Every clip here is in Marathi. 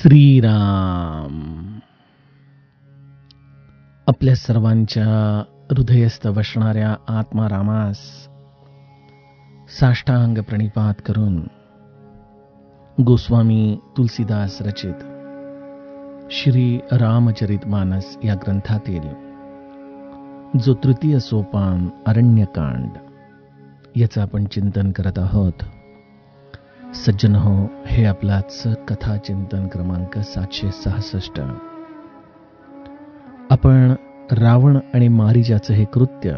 श्रीराम. आपल्या सर्वांच्या हृदयस्थ वसणाऱ्या आत्मारामास साष्टांग प्रणिपात करून गोस्वामी तुलसीदास रचित श्री रामचरितमानस या ग्रंथातील जो तृतीय सोपान अरण्यकांड याचं आपण चिंतन करत आहोत. सज्जन हो, हे आपलाच कथा चिंतन क्रमांक 766. आपण रावण आणि मारीजाचं हे कृत्य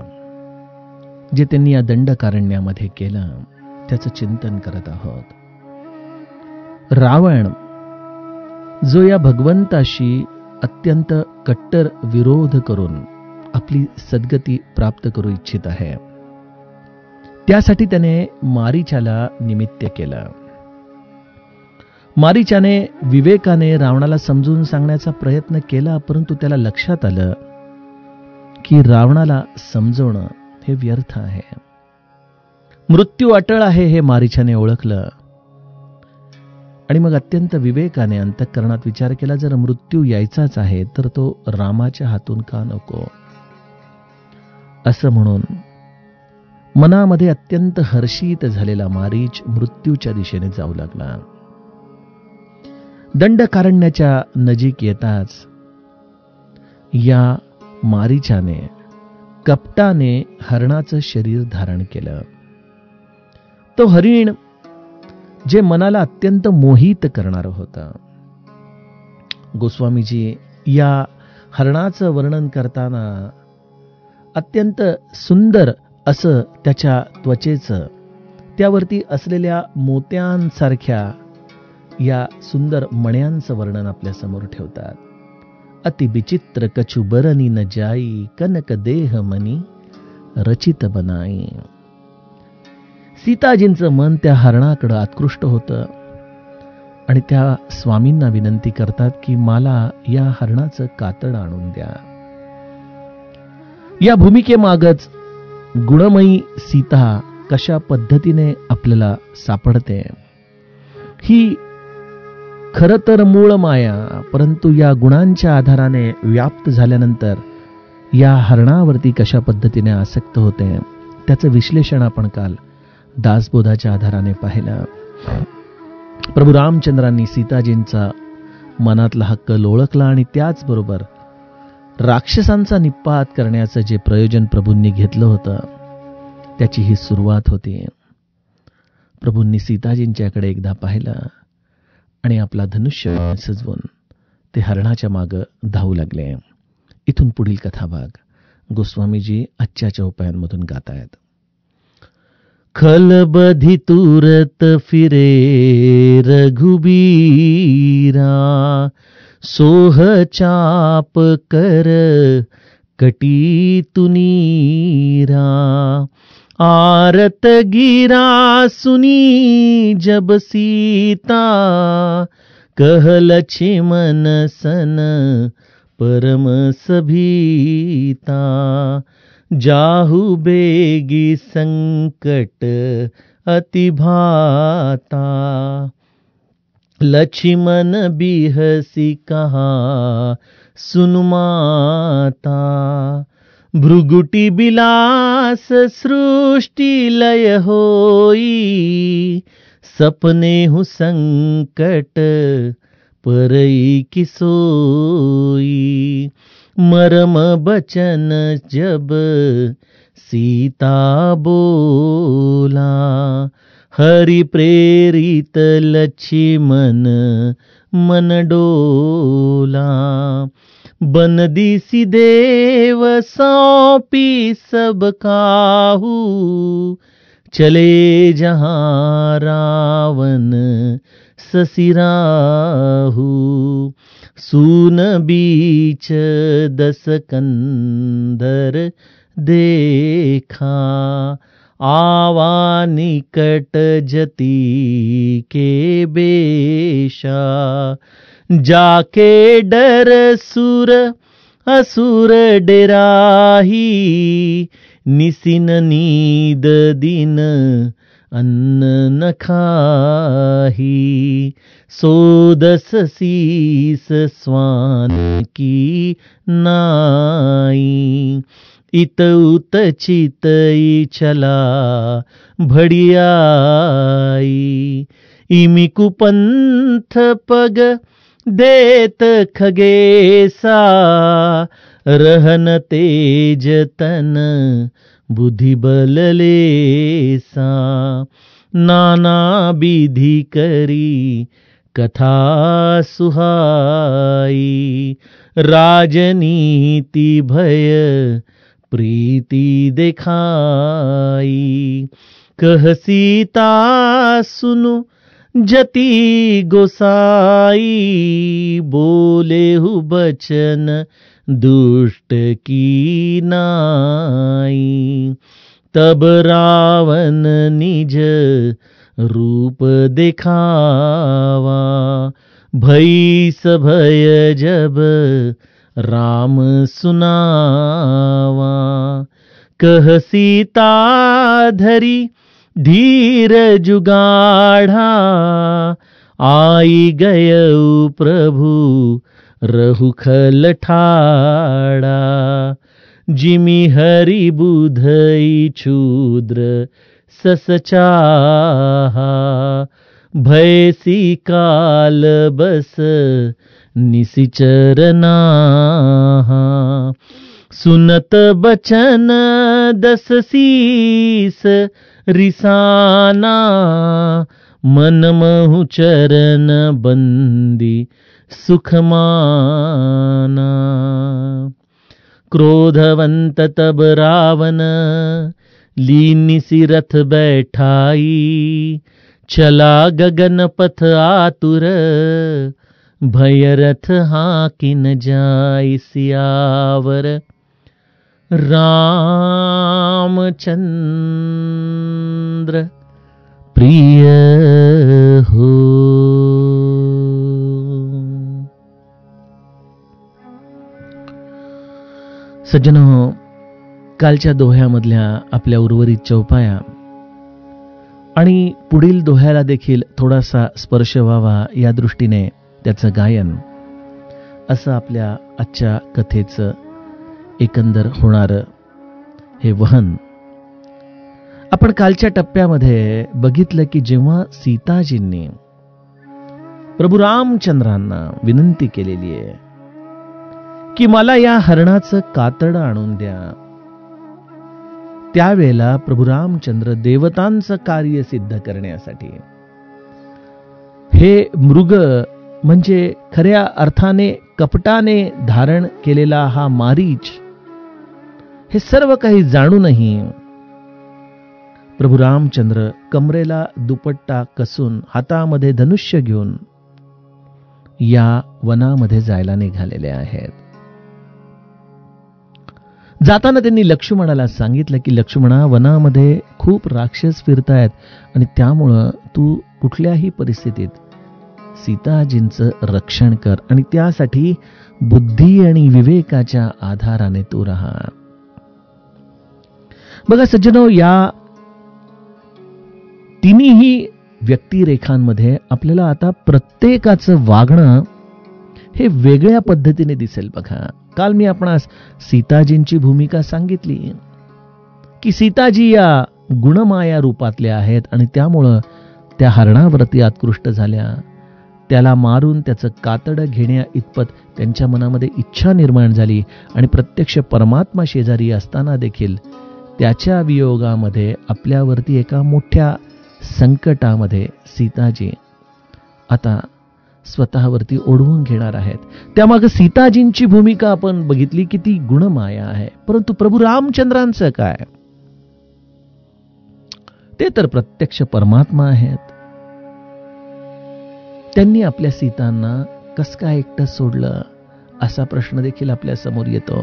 जे त्यांनी या दंडकारण्यामध्ये केलं त्याचं चिंतन करत आहोत. रावण जो या भगवंताशी अत्यंत कट्टर विरोध करून आपली सद्गती प्राप्त करू इच्छित आहे, त्यासाठी त्याने मारीचाला निमित्त केलं. मारीचाने विवेकाने रावणाला समजून सांगण्याचा प्रयत्न केला, परंतु त्याला लक्षात आलं की रावणाला समजवणं हे व्यर्थ आहे. मृत्यू अटळ आहे हे मारीचाने ओळखलं आणि मग अत्यंत विवेकाने अंतःकरणात विचार केला, जर मृत्यू यायचाच आहे तर तो रामाच्या हातून का नको, असं म्हणून मनामध्ये अत्यंत हर्षित झालेला मारीच मृत्यूच्या दिशेने जाऊ लागला. दंडकारण्याच्या नजीक येताच या मारीचाने कपटाने हरणाचं शरीर धारण केलं. तो हरिण जे मनाला अत्यंत मोहित करणारं होतं. गोस्वामीजी या हरणाचं वर्णन करताना अत्यंत सुंदर असं त्याच्या त्वचेचं, त्यावरती असलेल्या मोत्यांसारख्या या सुंदर मण्यांचं वर्णन आपल्या समोर ठेवतात. अति विचित्र कछु बरनी न जाई, कनक देह मनी रचित बनाई. सीताजींचं मन त्या हरणाकडं आत्कृष्ट होतं आणि त्या स्वामींना विनंती करतात की मला या हरणाचं कातड आणून द्या. या भूमिकेमागच गुणमयी सीता कशा पद्धतीने आपल्याला सापडते ही खरं तर मूळ माया, परंतु या गुणांच्या आधाराने व्याप्त झाल्यानंतर या हरणावरती कशा पद्धतीने आसक्त होते त्याचं विश्लेषण आपण काल दासबोधाच्या आधाराने पाहिलं. प्रभू रामचंद्रांनी सीताजींचा मनातला हक्क ओळखला आणि त्याचबरोबर राक्षसांचा निपात करण्याचं जे प्रयोजन प्रभूंनी घेतलं होतं त्याची ही सुरुवात होती. प्रभूंनी सीताजींच्याकडे एकदा पाहिलं आणि आपला धनुष्य सजवून ते हरणाच्या मागे धावू लागले. इथून पुढील कथाभाग गोस्वामीजी आजच्या चौपायांमधून गातायत. खलबधी तुरत फिरे रघुबीरा, सोह चाप कर कटी तुनीरा. आरत गिरा सुनी जब सीता, कह लक्ष्मण सन परम सभीता. जाहु बेगी संकट अति भाता, लक्ष्मण बिहसी कहा सुन माता. भृगुटी बिलास सृष्टि लय होई, सपने हु संकट परई की सोई. मरम बचन जब सीता बोला, हरि प्रेरित लक्ष्मण मन डोला. बनदीसी देव सौंपी सब काहू, चले जहां रावण ससिराहू. सून बीच दस कंधर देखा, आवा निकट जती के बेशा. जाके डर सुर असुर डेराही, निसिन नीद दिन अन्न न खाही, सोदस सीस स्वान की नाई। इत उत चितई चला भडियाई, इमी कुपंथ पग देत खगेसा, रहन तेज तन बुद्धि बललेसा। नाना विधि करी कथा सुहाई, राजनीति भय प्रीति देखाई। कह सीता सुनु जति गोसाई, बोले हु बचन दुष्ट की नाई। तब रावण निज रूप देखावा, भई सभय जब राम सुनावा। कह सीता धरी धीर जुगाढ़ा, आई गयऊ प्रभु रहुखल ठाड़ा। जिमि हरि बुधई क्षुद्र ससचाहा, भयसी काल बस निसिचर नाहा। सुनत बचन दस शीस रिसाना, मन महु चरण बंदी सुखमाना। क्रोधवंत तब रावण लीनि सी रथ बैठाई, चला गगन पथ आतुर भय रथ हाकिन जाय सियावर। रामचंद्र प्रिय हो। सज्जनो, कालच्या दोह्यामधल्या आपल्या उर्वरित चौपाया आणि पुढील दोह्याला देखील थोडासा स्पर्श व्हावा या दृष्टीने त्याचं गायन, असं आपल्या आजच्या कथेचं एकंदर होणारं हे वहन. आपण कालच्या टप्प्यामध्ये बघितलं की जेव्हा सीताजींनी प्रभू रामचंद्रांना विनंती केलेली आहे की मला या हरणाचं कातडं आणून द्या, त्यावेळेला प्रभू रामचंद्र देवतांचं कार्य सिद्ध करण्यासाठी हे मृग म्हणजे खऱ्या अर्थाने कपटाने धारण केलेला हा मारीच, हे सर्व काही जाणूनही प्रभू रामचंद्र कमरेला दुपट्टा कसून हातामध्ये धनुष्य घेऊन या वनामध्ये जायला निघालेले आहेत. जाताना त्यांनी लक्ष्मणाला सांगितलं की लक्ष्मणा, वनामध्ये खूप राक्षस फिरतायत आणि त्यामुळं तू कुठल्याही परिस्थितीत सीताजींचं रक्षण कर आणि त्यासाठी बुद्धी आणि विवेकाच्या आधाराने तू राहा. बघा सज्जनो, या तिन्ही व्यक्तिरेखांमध्ये आपल्याला आता प्रत्येकाचं वागणं हे वेगळ्या पद्धतीने दिसेल. बघा, काल मी आपणास सीताजींची भूमिका सांगितली की सीताजी या गुणमाया रूपातल्या आहेत आणि त्यामुळं त्या हरणावरती आत्कृष्ट झाल्या. त्याला मारून त्याचं कातडं घेण्या इतपत त्यांच्या मनामध्ये इच्छा निर्माण झाली आणि प्रत्यक्ष परमात्मा शेजारी असताना देखील त्याच्या वियोगामध्ये आपल्यावरती एका मोठ्या संकटामध्ये सीताजी आता स्वतःवरती ओढवून घेणार आहेत. त्यामागे सीताजींची भूमिका आपण बघितली की ती गुणमाया आहे. परंतु प्रभू रामचंद्रांचं काय, ते तर प्रत्यक्ष परमात्मा आहेत. त्यांनी आपल्या सीतांना कस काय एकटं सोडलं असा प्रश्न देखील आपल्या समोर येतो.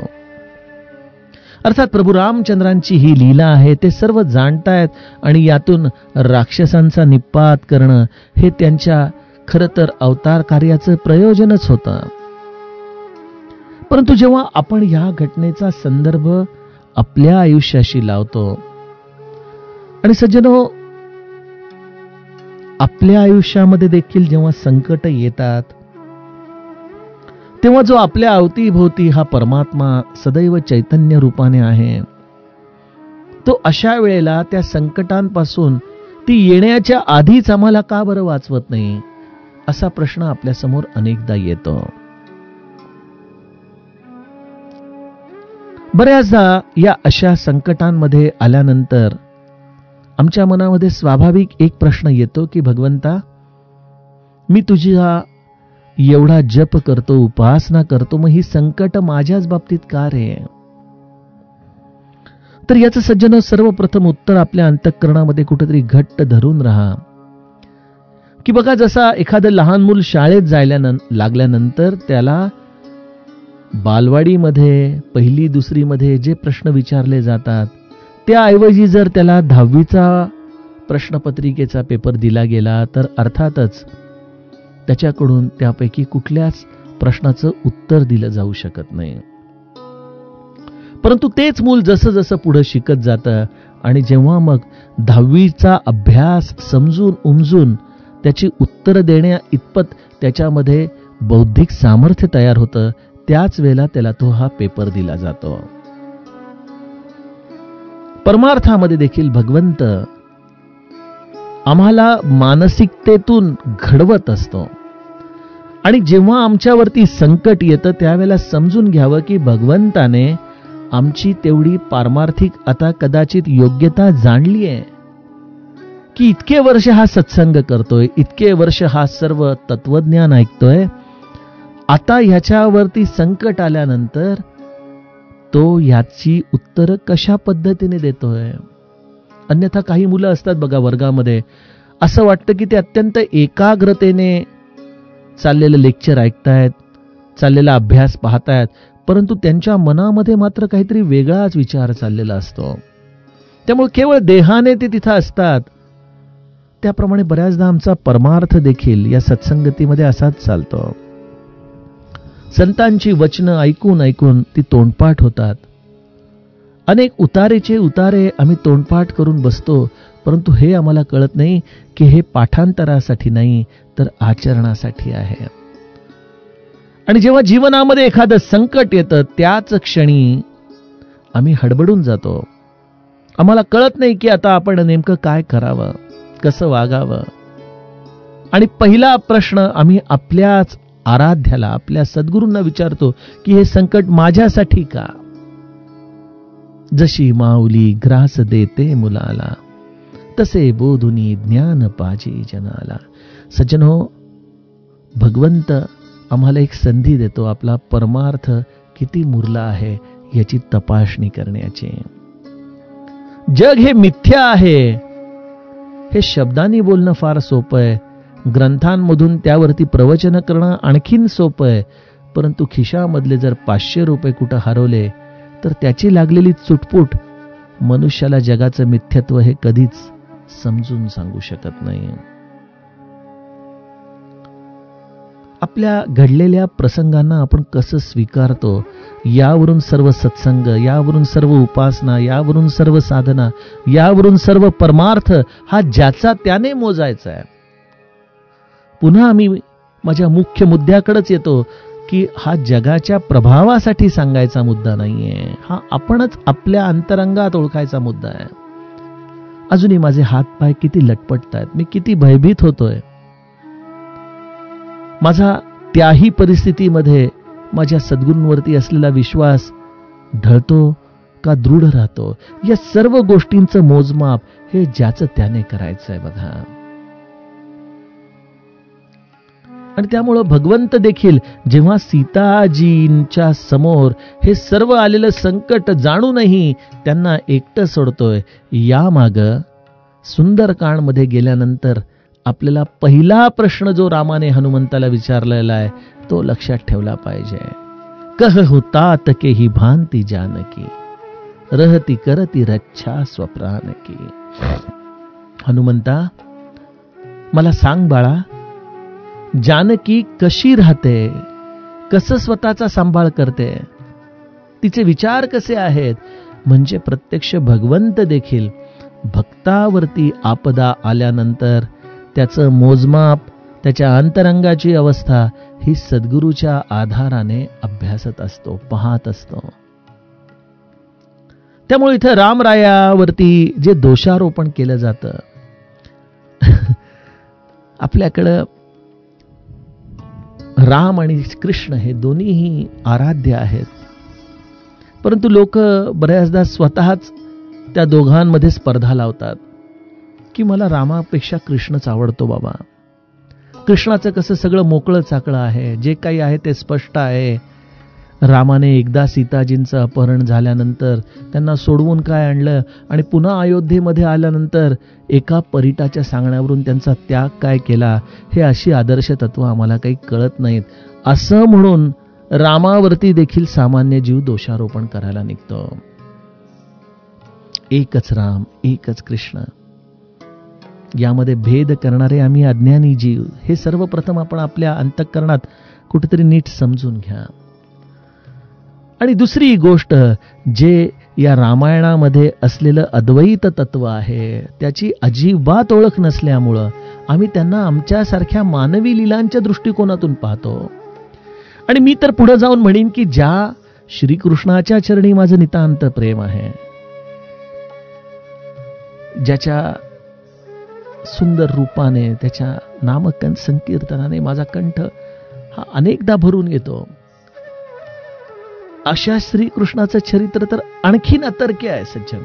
अर्थात प्रभू रामचंद्रांची ही लीला आहे, ते सर्व जाणतायत आणि यातून राक्षसांचा निपात करणं हे त्यांच्या खरं तर अवतार कार्याचं प्रयोजनच होतं. परंतु जेव्हा आपण या घटनेचा संदर्भ आपल्या आयुष्याशी लावतो आणि सज्जनो, आपल्या आयुष्यामध्ये देखील जेव्हा संकट येतात, तेव्हा जो आपल्या अवतीभोवती हा परमात्मा सदैव चैतन्य रूपाने आहे, तो अशा वेळेला त्या संकटांपासून ती येण्याच्या आधीच आम्हाला का बरं वाचवत नाही, असा प्रश्न आपल्या समोर अनेकदा येतो. बऱ्याचदा या अशा संकटांमध्ये आल्यानंतर आमच्या मनामध्ये स्वाभाविक एक प्रश्न येतो की भगवंता, मी तुझा एवढा जप करतो, उपासना करतो, मग ही संकट माझ्याच बाबतीत का रे? तर याचं सज्जन सर्वप्रथम उत्तर आपल्या अंतःकरणामध्ये कुठेतरी घट्ट धरून राहा. की बघा, जसा एखादं लहान मूल शाळेत जायला लागल्यानंतर त्याला बालवाडीमध्ये 1ली 2री मध्ये जे प्रश्न विचारले जातात, त्याऐवजी जर त्याला 10वीचा प्रश्नपत्रिकेचा पेपर दिला गेला तर अर्थातच त्याच्याकडून त्यापैकी कुठल्याच प्रश्नाचं उत्तर दिलं जाऊ शकत नाही. परंतु तेच मूल जसं जसं पुढे शिकत जातं आणि जेव्हा मग 10वीचा अभ्यास समजून उमजून त्याची उत्तर देण्या इतपत त्याच्यामध्ये बौद्धिक सामर्थ्य तयार होतं, त्याच वेळेला त्याला तो हा पेपर दिला जातो. परमार्थामध्ये देखील भगवंत आम्हाला मानसिकतेतून घडवत असतो आणि जेव्हा आमच्यावरती संकट येतं त्यावेळेला समजून घ्यावं की भगवंताने आमची तेवढी पारमार्थिक आता कदाचित योग्यता जाणली आहे की इतके वर्ष हा सत्संग करतोय, इतके वर्ष हा सर्व तत्वज्ञान ऐकतोय, आता ह्याच्यावरती संकट आल्यानंतर तो याची उत्तर कशा पद्धतीने देतोय. अन्यथा काही मुलं असतात बघा वर्गामध्ये, असं वाटतं की ते अत्यंत एकाग्रतेने चाललेलं लेक्चर ऐकतायत, चाललेला अभ्यास पाहतायत, परंतु त्यांच्या मनामध्ये मात्र काहीतरी वेगळाच विचार चाललेला असतो. त्यामुळे केवळ देहाने ते तिथं असतात. त्याप्रमाणे बऱ्याचदा आमचा परमार्थ देखील या सत्संगतीमध्ये असाच चालतो. संतांची वचनं ऐकून ऐकून ती तोंडपाठ होतात. अनेक उतारेचे उतारे आम्ही तोंडपाठ करून बसतो, परंतु हे आम्हाला कळत नाही की हे पाठांतरासाठी नाही तर आचरणासाठी आहे. आणि जेव्हा जीवनामध्ये एखादं संकट येतं त्याच क्षणी आम्ही हडबडून जातो. आम्हाला कळत नाही की आता आपण नेमकं काय करावं, कसं वागावं. आणि पहिला प्रश्न आम्ही आपल्याच आराध्याला, आपल्या सद्गुरूंना विचारतो की हे संकट माझ्यासाठी का? जशी माऊली ग्रास देते मुलाला, तसे बोधुनी ज्ञान पाजी जनाला. सज्जनो, भगवंत आम्हाला एक संधी देतो आपला परमार्थ किती मुरला आहे याची तपासणी करण्याची. जग हे मिथ्या आहे हे शब्दांनी बोलणं फार सोपं आहे, ग्रंथांमधून त्यावरती प्रवचन करणं आणखीन सोपं आहे, परंतु खिशामधले जर 500 रुपये कुठं हरवले तर त्याची लागलेली चुटपुट मनुष्याला जगाचं मिथ्यत्व हे कधीच समजून सांगू शकत नाही. आपल्या घडलेल्या प्रसंगांना आपण कसं स्वीकारतो यावरून सर्व सत्संग, यावरून सर्व उपासना, यावरून सर्व साधना, यावरून सर्व परमार्थ हा ज्याचा त्याने मोजायचा आहे. पुन्हा आम्ही माझ्या मुख्य मुद्द्याकडेच येतो की हा जगाच्या प्रभावासाठी सांगायचा मुद्दा नाहीये, हा आपणच आपल्या अंतरंगात ओळखायचा मुद्दा आहे. अजूनही माझे हात पाय किती लटपटतायत, मी किती भयभीत होतोय. माझा त्याही परिस्थितीमध्ये माझ्या सद्गुरूंवरती असलेला विश्वास ढळतो का दृढ राहतो, या सर्व गोष्टींचं मोजमाप हे ज्याचं त्याने करायचं आहे बघा. आणि त्यामुळं भगवंत देखील जेव्हा सीताजींच्या समोर हे सर्व आलेलं संकट जाणूनही त्यांना एकटं सोडतोय, यामाग सुंदरकांडमध्ये गेल्यानंतर आपल्याला पहिला प्रश्न जो रामाने हनुमंताला विचारलेला आहे तो लक्षात ठेवला पाहिजे. कह हुतात के ही भांती जानकी, रहती करती रक्षा स्वप्राण की. हनुमंता, मला सांग बाळा, जानकी कशी राहते, कसं स्वतःचा सांभाळ करते, तिचे विचार कसे आहेत. म्हणजे प्रत्यक्ष भगवंत देखील भक्तावरती आपदा आल्यानंतर त्याचं मोजमाप, त्याच्या अंतरंगाची अवस्था ही सद्गुरूच्या आधाराने अभ्यासत असतो, पाहत असतो. त्यामुळे इथं रामरायावरती जे दोषारोपण केलं जातं, आपल्याकडं राम आणि कृष्ण हे दोन्हीही आराध्य आहेत, परंतु लोक बऱ्याचदा स्वतःच त्या दोघांमध्ये स्पर्धा लावतात की मला रामापेक्षा कृष्णच आवडतो बाबा. कृष्णाचं कसं सगळं मोकळं चाकळं आहे, जे काही आहे ते स्पष्ट आहे. रामाने एकदा सीताजींचं अपहरण झाल्यानंतर त्यांना सोडवून काय आणलं आणि पुन्हा अयोध्येमध्ये आल्यानंतर एका परिटाच्या सांगण्यावरून त्यांचा त्याग काय केला, हे अशी आदर्श तत्व आम्हाला काही कळत नाहीत, असं म्हणून रामावरती देखील सामान्य जीव दोषारोपण करायला निघतो. एकच राम, एकच कृष्ण, यामध्ये भेद करणारे आम्ही अज्ञानी जीव, हे सर्वप्रथम आपण आपल्या अंतःकरणात कुठेतरी नीट समजून घ्या. आणि दुसरी गोष्ट, जे या रामायणामध्ये असलेलं अद्वैत तत्व आहे त्याची अजिबात ओळख नसल्यामुळं आम्ही त्यांना आमच्यासारख्या मानवी लीलांच्या दृष्टिकोनातून पाहतो. आणि मी तर पुढे जाऊन म्हणेन की ज्या श्रीकृष्णाच्या चरणी माझं नितांत प्रेम आहे, ज्याच्या सुंदर रूपाने, त्याच्या नामकन संकीर्तनाने माझा कंठ हा अनेकदा भरून येतो, अशा श्रीकृष्णाचं चरित्र तर आणखीन अतर्क्य आहे सज्जन.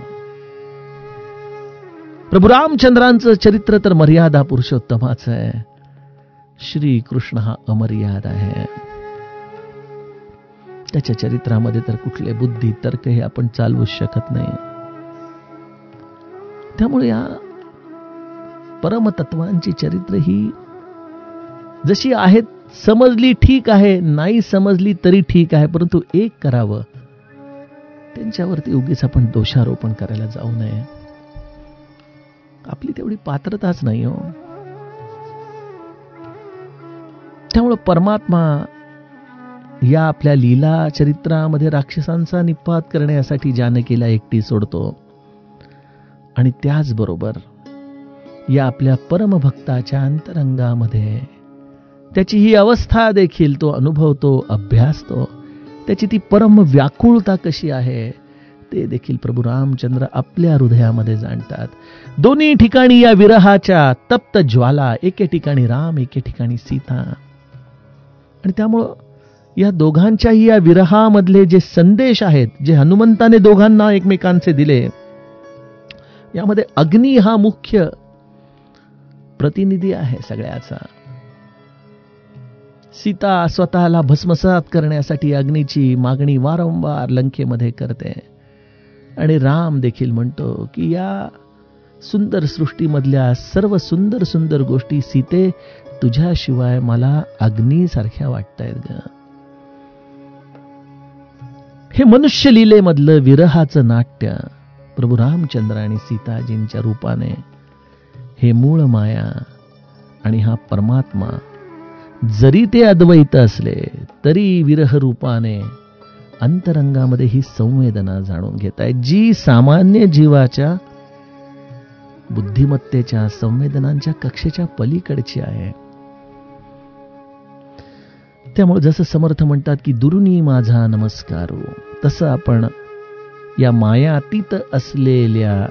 प्रभू रामचंद्रांचं चरित्र तर मर्यादा पुरुषोत्तमाचं आहे. श्रीकृष्ण हा अमर्याद आहे. त्याच्या चरित्रामध्ये तर कुठले बुद्धी तर्क हे आपण चालवू शकत नाही. त्यामुळे या परमतत्वांची चरित्र ही जशी आहेत, समजली ठीक आहे, नाही समजली तरी ठीक आहे, परंतु एक करावं, त्यांच्यावरती उगीच आपण दोषारोपण करायला जाऊ नये. आपली तेवढी पात्रताच नाही हो. त्यामुळं परमात्मा या आपल्या लीला चरित्रामध्ये राक्षसांचा निपात करण्यासाठी जानकीला एकटी सोडतो. आणि त्याचबरोबर या आपल्या परमभक्ताच्या अंतरंगामध्ये त्याची ही अवस्था देखील तो अनुभवतो, अभ्यासतो. त्याची ती परम व्याकुळता कशी आहे ते देखील प्रभू रामचंद्र आपल्या हृदयामध्ये जाणतात. दोन्ही ठिकाणी या विरहाच्या तप्त ज्वाला, एके ठिकाणी राम, एके ठिकाणी सीता. आणि त्यामुळं या दोघांच्याही या विरहामधले जे संदेश आहेत, जे हनुमंताने दोघांना एकमेकांचे दिले, यामध्ये अग्नी हा मुख्य प्रतिनिधी आहे सगळ्याचा. सीता स्वतःला भस्मसात करण्यासाठी अग्नीची मागणी वारंवार लंकेमध्ये करते. आणि राम देखील म्हणतो की या सुंदर सृष्टीमधल्या सर्व सुंदर सुंदर गोष्टी सीते तुझ्याशिवाय मला अग्नीसारख्या वाटतायत ग. हे मनुष्य लीलेमधलं विरहाचं नाट्य प्रभू रामचंद्र आणि सीताजींच्या रूपाने, हे मूळ माया आणि हा परमात्मा जरी ते अद्वैत असले तरी विरह रूपाने अंतरंगामध्ये ही संवेदना जाणून घेत आहे, जी सामान्य जीवाच्या बुद्धिमत्तेच्या संवेदनांच्या कक्षेच्या पलीकडची आहे. त्यामुळे जसं समर्थ म्हणतात की दुरुनी माझा नमस्कारो, तसं आपण या मायातीत असलेल्या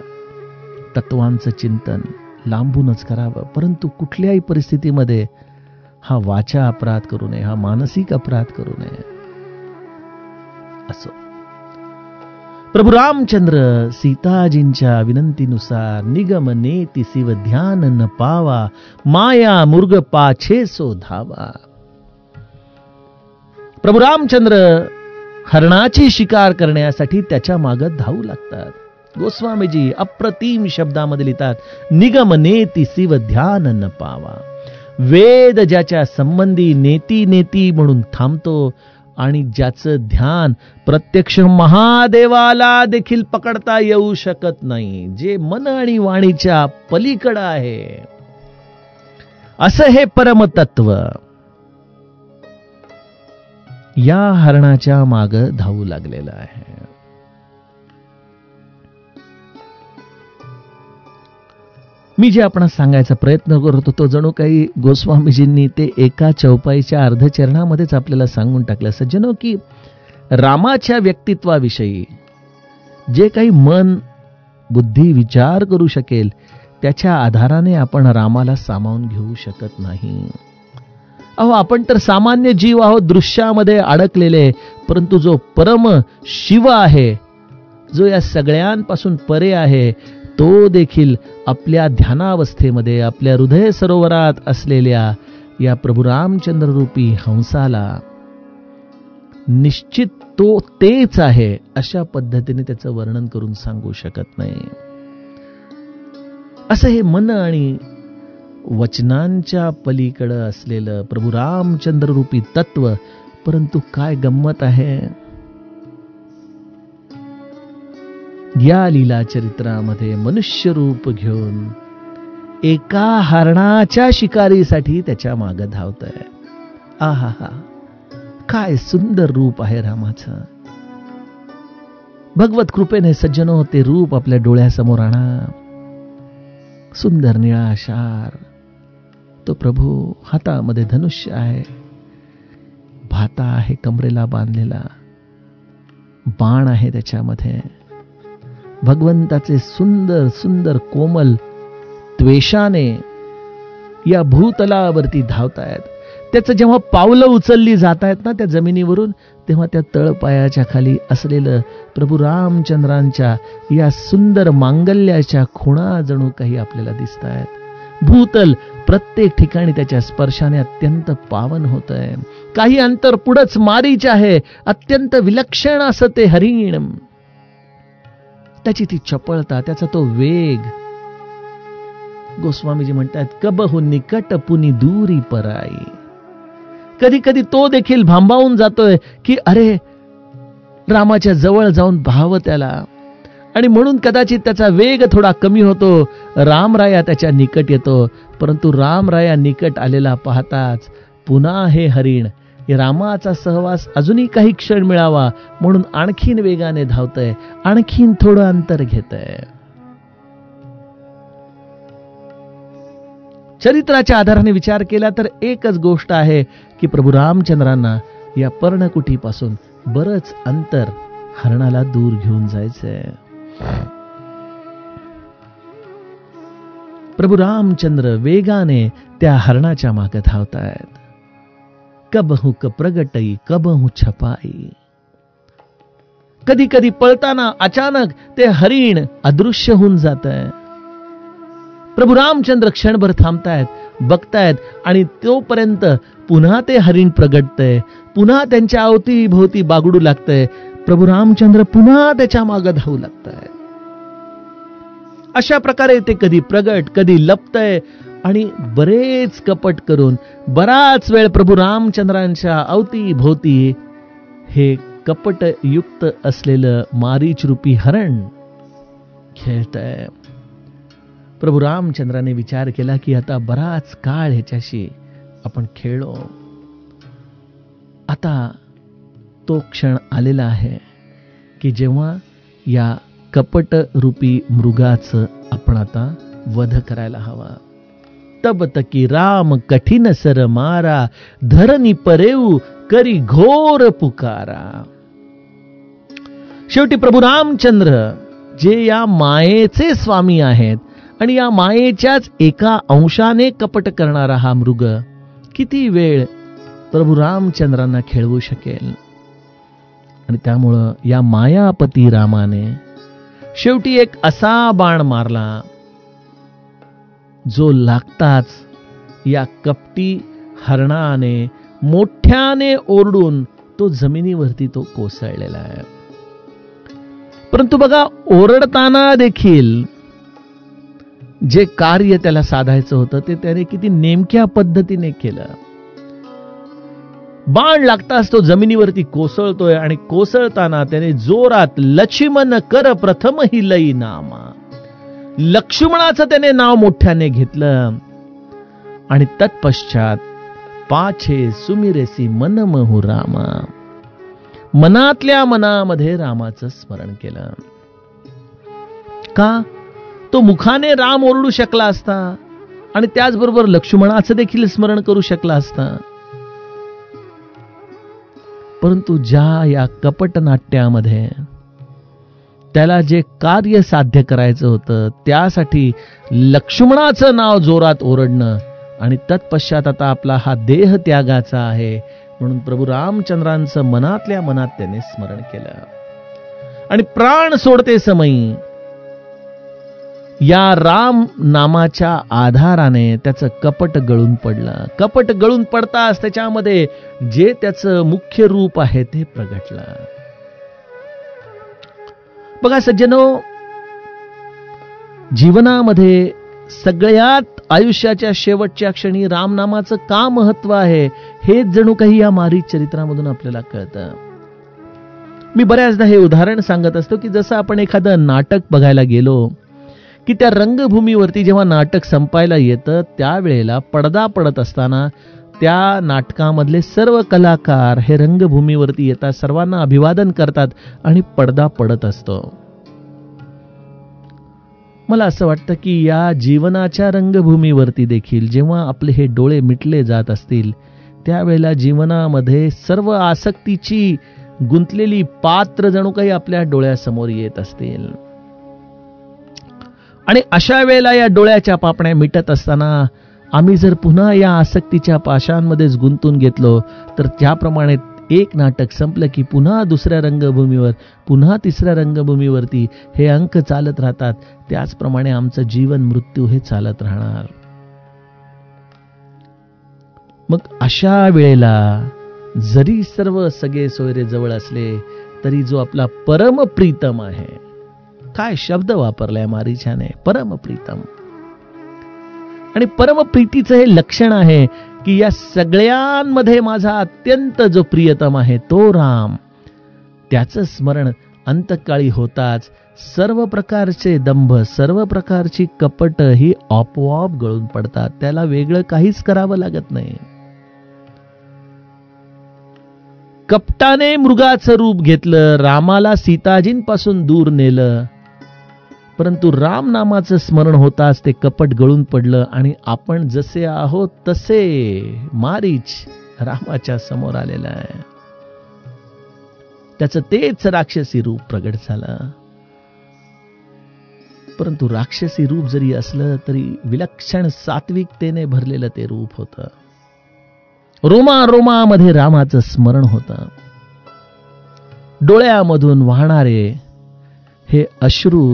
तत्वांचं चिंतन लांबूनच करावं. परंतु कुठल्याही परिस्थितीमध्ये हा वाचा अपराध करू नये, हा मानसिक अपराध करू नये. असो प्रभू रामचंद्र सीताजींच्या विनंतीनुसार निगम नेती शिव ध्यान न पावा, माया मुर्ग पाछे सो धावा. प्रभू रामचंद्र हरणाची शिकार करण्यासाठी त्याच्या मागे धावू लागतात. गोस्वामीजी अप्रतिम शब्दामध्ये लिहितात, निगम नेती शिव ध्यान न पावा. वेद ज्याच्या संबंधी नेती नेती म्हणून थांबतो आणि ज्याचं ध्यान प्रत्यक्ष महादेवाला देखील पकडता येऊ शकत नाही, जे मन आणि वाणीच्या पलीकडे आहे, असं हे परमतत्व या हरणाच्या मागे धावू लागलेलं आहे. मी जे आपण सांगायचा प्रयत्न करत होतो जणू काही गोस्वामीजींनी ते एका चौपाईच्या अर्धचरणामध्येच आपल्याला सांगून टाकलं. सज्जनो, की रामाच्या व्यक्तित्वाविषयी जे काही मन बुद्धी विचार करू शकेल त्याच्या आधाराने आपण रामाला सामावून घेऊ शकत नाही. अहो, आपण तर सामान्य जीव आहोत, दृश्यामध्ये अडकलेले, परंतु जो परम शिव आहे, जो या सगळ्यांपासून परे आहे, तो देखील आपल्या ध्यानावस्थेमध्ये आपल्या हृदय सरोवरात असलेल्या या प्रभू रामचंद्र रूपी हंसाला निश्चित तो तेच आहे अशा पद्धतीने त्याचं वर्णन करून सांगू शकत नाही. असं हे मन आणि वचनांच्या पलीकडं असलेलं प्रभू रामचंद्र रूपी तत्व. परंतु काय गंमत आहे, या लीला चरित्रामध्ये मनुष्य रूप घेऊन एका हरणाच्या शिकारीसाठी त्याच्या मागे धावतोय. आहा हा, काय सुंदर रूप आहे रामाचं. भगवत कृपेने सज्जनो ते रूप आपल्या डोळ्यासमोर आणा. सुंदर निळाशार तो प्रभू, हातामध्ये धनुष्य आहे, भाता आहे कमरेला बांधलेला, बाण आहे त्याच्यामध्ये. भगवंताचे सुंदर सुंदर कोमल त्वेषाने या भूतलावरती धावतायत. त्याचं जेव्हा पावलं उचलली जात आहेत ना त्या जमिनीवरून, तेव्हा त्या तळपायाच्या खाली असलेलं प्रभू रामचंद्रांच्या या सुंदर मांगल्याच्या खुणा जणू काही आपल्याला दिसत आहेत. भूतल प्रत्येक ठिकाणी त्याच्या स्पर्शाने अत्यंत पावन होत आहे. काही अंतर पुढंच मारीच आहे, अत्यंत विलक्षण असं ते हरिण, त्याची ती चपळता, त्याचा तो वेग. गोस्वामीजी म्हणतात, कबहु निकट पुनी दूरी पराई. कधी कधी तो देखील भांबावून जातोय की अरे, रामाच्या जवळ जाऊन पाहावं त्याला, आणि म्हणून कदाचित त्याचा वेग थोडा कमी होतो. रामराया त्याच्या निकट येतो, परंतु रामराया निकट आलेला पाहताच पुन्हा हे हरिण रामाचा सहवास अजूनही काही क्षण मिळावा म्हणून आणखीन वेगाने धावतंय, आणखीन थोडं अंतर घेतंय. चरित्राच्या आधाराने विचार केला तर एकच गोष्ट आहे की प्रभू रामचंद्रांना या पर्णकुटीपासून बरंच अंतर हरणाला दूर घेऊन जायचंय. प्रभू रामचंद्र वेगाने त्या हरणाच्या मागे धावतायत. कबहू क प्रगटई कबहू छपाई. कधी कधी पळताना अचानक ते हरिण अदृश्य होऊन जात आहे. प्रभू रामचंद्र क्षणभर थांबतायत, बघतायत, आणि तोपर्यंत पुन्हा ते हरिण प्रगटतंय, पुन्हा त्यांच्या अवतीभोवती बागडू लागतंय. प्रभू रामचंद्र पुन्हा त्याच्या मागे धावू लागतायत. अशा प्रकारे ते कधी प्रगट कधी लपतंय, आणि बरेच कपट करून बराच वेळ प्रभू रामचंद्रांच्या अवतीभोवती हे कपटयुक्त असलेलं मारीच रूपी हरण खेळतंय. प्रभू रामचंद्राने विचार केला की आता बराच काळ ह्याच्याशी आपण खेळलो, आता तो क्षण आलेला आहे की जेव्हा या कपट रूपी मृगाचं आपण आता वध करायला हवा. तब तकी राम कठीण सर मारा, धरणी परेऊ करी घोर पुकारा. शेवटी प्रभू रामचंद्र जे या मायेचे स्वामी आहेत आणि या मायेच्याच एका अंशाने कपट करणारा हा मृग किती वेळ प्रभू रामचंद्रांना खेळवू शकेल. आणि त्यामुळं या मायापती रामाने शेवटी एक असा बाण मारला जो लागताच या कपटी हरणाने मोठ्याने ओरडून तो जमिनीवरती तो कोसळलेला आहे. परंतु बघा, ओरडताना देखील जे कार्य त्याला साधायचं होतं ते त्याने किती नेमक्या पद्धतीने केलं. बाण लागताच तो जमिनीवरती कोसळतोय, आणि कोसळताना त्याने जोरात लक्ष्मण कर प्रथम ही लई नामा, लक्ष्मणाचं त्याने नाव मोठ्याने घेतलं, आणि तत्पश्चात पाछे सुमिरेसी मन महु रामा, मनातल्या मनामध्ये रामाचं स्मरण केलं. का? तो मुखाने राम ओरडू शकला असता आणि त्याचबरोबर लक्ष्मणाचं देखील स्मरण करू शकला असता. परंतु ज्या या कपटनाट्यामध्ये त्याला जे कार्य साध्य करायचं होतं त्यासाठी लक्ष्मणाचं नाव जोरात ओरडणं आणि तत्पश्चात आता आपला हा देह त्यागाचा आहे म्हणून प्रभू रामचंद्रांचं मनातल्या मनात त्याने स्मरण केलं. आणि प्राण सोडते समयी या राम नामाच्या आधाराने त्याचं कपट गळून पडलं. कपट गळून पडताच त्याच्यामध्ये जे त्याचं मुख्य रूप आहे ते प्रगटलं. बघा सज्जनो, जीवनामध्ये सगळ्यात आयुष्याच्या शेवटच्या क्षणी रामनामाचं का महत्व आहे हे जणू काही या मारीच चरित्रामधून आपल्याला कळतं. मी बऱ्याचदा हे उदाहरण सांगत असतो की जसं आपण एखादं नाटक बघायला गेलो की त्या रंगभूमीवरती जेव्हा नाटक संपायला येतं त्यावेळेला पडदा पडत असताना त्या नाटकामधले सर्व कलाकार हे रंगभूमीवरती येतात, सर्वांना अभिवादन करतात आणि पडदा पडत असतो. मला असं वाटतं की या जीवनाच्या रंगभूमीवरती देखील जेव्हा आपले हे डोळे मिटले जात असतील त्यावेळेला जीवनामध्ये सर्व आसक्तीची गुंतलेली पात्र जणू काही आपल्या डोळ्यासमोर येत असतील. आणि अशा वेळेला या डोळ्याच्या पापण्या मिटत असताना आम्ही जर पुन्हा या आसक्तीच्या पाशांमध्येच गुंतून घेतलो तर त्याप्रमाणे एक नाटक संपलं की पुन्हा दुसऱ्या रंगभूमीवर, पुन्हा तिसऱ्या रंगभूमीवरती हे अंक चालत राहतात. त्याचप्रमाणे आमचं जीवन मृत्यू हे चालत राहणार. मग अशा वेळेला जरी सर्व सगळे सोयरे जवळ असले तरी जो आपला परमप्रीतम आहे, काय शब्द वापरलाय मारीच्याने, परमप्रीतम. आणि परमप्रीतीचं हे लक्षण आहे की या सगळ्यांमध्ये माझा अत्यंत जो प्रियतम आहे तो राम, त्याचं स्मरण अंतकाळी होताच सर्व प्रकारचे दंभ, सर्व प्रकारची कपट ही आपोआप गळून पडतात. त्याला वेगळं काहीच करावं लागत नाही. कपटाने मृगाचं रूप घेतलं, रामाला सीताजींपासून दूर नेलं, परंतु राम नामाचं स्मरण होताच ते कपट गळून पडलं आणि आपण जसे आहोत तसे मारीच रामाच्या समोर आलेला आहे. त्याचं तेच राक्षसी रूप प्रगट झालं. परंतु राक्षसी रूप जरी असलं तरी विलक्षण सात्विकतेने भरलेलं ते रूप होतं. रोमा रोमामध्ये रामाचं स्मरण होतं. डोळ्यामधून वाहणारे हे अश्रू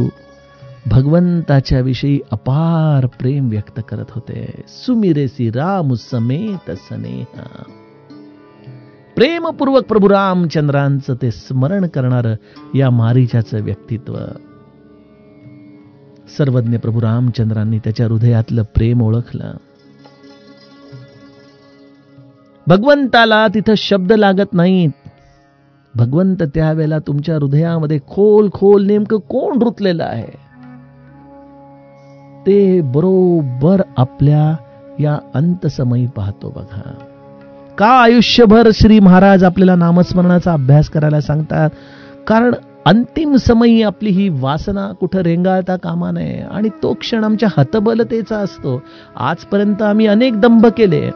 भगवंताच्या विषयी अपार प्रेम व्यक्त करत होते. सुमिरेसी राम समेत स्नेहा. प्रेमपूर्वक प्रभू रामचंद्रांचं ते स्मरण करणारं या मारीच्याचं व्यक्तित्व. सर्वज्ञ प्रभू रामचंद्रांनी त्याच्या हृदयातलं प्रेम ओळखलं. भगवंताला तिथं शब्द लागत नाहीत. भगवंत त्यावेळेला तुमच्या हृदयामध्ये खोल खोल नेमकं कोण रुतलेलं आहे ते बरोबर आपल्या या अंतसमयी पाहतो. बघा का आयुष्यभर श्री महाराज आपल्याला नामस्मरणाचा अभ्यास करायला सांगतात, कारण अंतिम समयी आपली ही वासना कुठं रेंगाळता कामा नये आणि तो क्षण आमच्या हतबलतेचा असतो. आजपर्यंत आम्ही अनेक दंभ केले,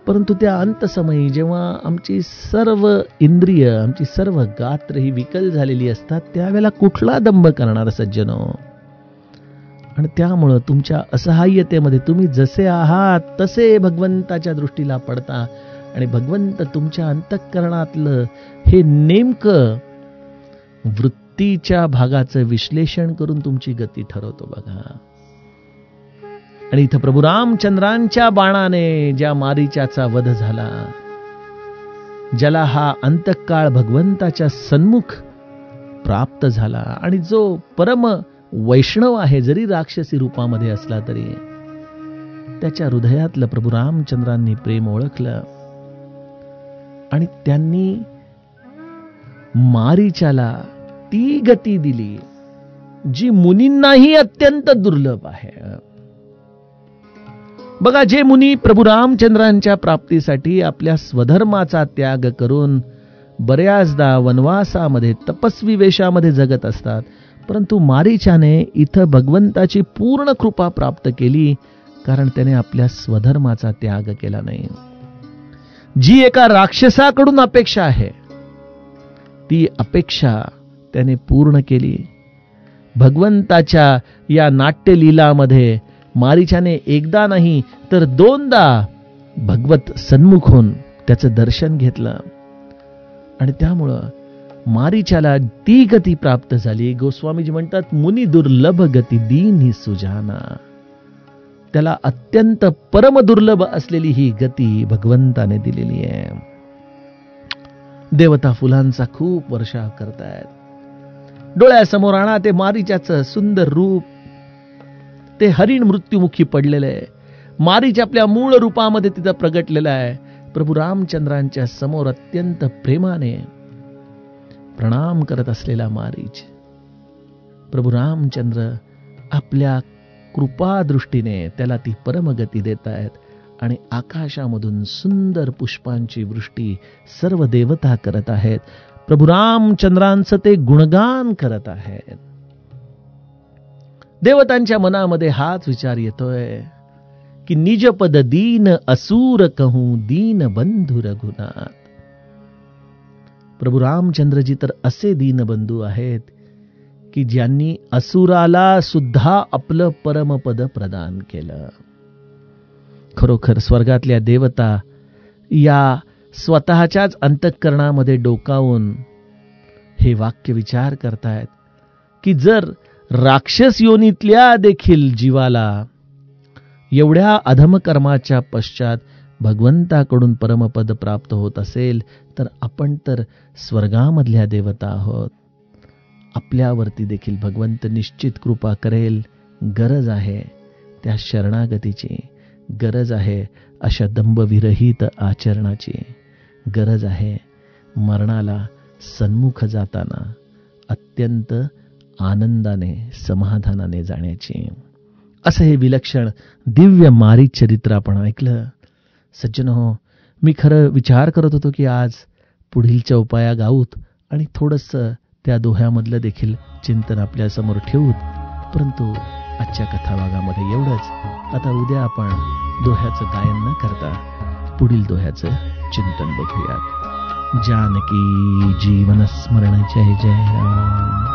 परंतु त्या अंतसमयी जेव्हा आमची सर्व इंद्रिय, आमची सर्व गात्र ही विकल झालेली असतात त्यावेळेला कुठला दंभ करणार सज्जनो. आणि त्यामुळं तुमच्या असहाय्यतेमध्ये तुम्ही जसे आहात तसे भगवंताच्या दृष्टीला पडता आणि भगवंत तुमच्या अंतःकरणातलं हे नेमकं वृत्तीच्या भागाचं विश्लेषण करून तुमची गती ठरवतो. बघा आणि इथं प्रभू रामचंद्रांच्या बाणाने ज्या मारीच्याचा वध झाला, ज्याला हा अंतकाळ भगवंताच्या सन्मुख प्राप्त झाला आणि जो परम वैष्णव आहे जरी राक्षसी रूपामध्ये असला तरी त्याच्या हृदयातलं प्रभू रामचंद्रांनी प्रेम ओळखलं आणि त्यांनी मारीच्याला ती गती दिली जी मुनींनाही अत्यंत दुर्लभ आहे. बघा, जे मुनी प्रभू रामचंद्रांच्या प्राप्तीसाठी आपल्या स्वधर्माचा त्याग करून बऱ्याचदा वनवासामध्ये तपस्वी वेशामध्ये जगत असतात, परंतु मारीचाने इथं भगवंताची पूर्ण कृपा प्राप्त केली, कारण त्याने आपल्या स्वधर्माचा त्याग केला नाही. जी एका राक्षसाकडून अपेक्षा आहे ती अपेक्षा त्याने पूर्ण केली. भगवंताच्या या नाट्यलीलामध्ये मारीचाने एकदा नाही तर दोनदा भगवत सन्मुख होऊन त्याचं दर्शन घेतलं आणि त्यामुळं मारीचाला ती गती प्राप्त झाली. गोस्वामीजी म्हणतात, मुनी दुर्लभ गती दीन ही सुजाना. त्याला अत्यंत परम दुर्लभ असलेली ही गती भगवंताने दिलेली आहे. देवता फुलांचा खूप वर्षाव करतायत. डोळ्यासमोर आणा ते मारीचाचं सुंदर रूप. ते हरिण मृत्युमुखी पडलेलं आहे. मारीच आपल्या मूळ रूपामध्ये तिथं प्रगटलेला आहे. प्रभू रामचंद्रांच्या समोर अत्यंत प्रेमाने प्रणाम करत असलेला मारीच. प्रभू रामचंद्र आपल्या कृपा दृष्टीने त्याला ती परमगती देत आहेत आणि आकाशामधून सुंदर पुष्पांची वृष्टी सर्व देवता करत आहेत. प्रभू रामचंद्रांचं ते गुणगान करत आहेत. देवतांच्या मनामध्ये हाच विचार येतोय की निजपद दीन असुर कहूं दीन बंधु रघुनाथ. प्रभू रामचंद्रजी तर असे दीनबंधू आहेत की ज्यांनी असुराला सुद्धा आपलं परमपद प्रदान केलं. खरोखर स्वर्गातल्या देवता या स्वतःच्याच अंतःकरणामध्ये डोकावून हे वाक्य विचार करतायत की जर राक्षस योनीतल्या देखील जीवाला एवढ्या अधमकर्माच्या पश्चात भगवंताकडून परमपद प्राप्त होत असेल तर आपण तर स्वर्गामधल्या देवता आहोत. आपल्यावरती देखील भगवंत निश्चित कृपा करेल. गरज आहे त्या शरणागतीची, गरज आहे अशा दंभविरहित आचरणाची, गरज आहे मरणाला सन्मुख जाताना अत्यंत आनंदाने समाधानाने जाण्याची. असं हे विलक्षण दिव्य मारीच चरित्र आपण ऐकलं. सज्जनो, मी खरं विचार करत होतो की आज पुढील चौपाया गाऊत आणि थोडंसं त्या दोह्यामधलं देखील चिंतन आपल्या समोर ठेवूत, परंतु आजच्या कथाभागामध्ये एवढंच. आता उद्या आपण दोह्याचं गायन न करता पुढील दोह्याचं चिंतन बघूयात. जानकी जीवन स्मरण जय जय राम.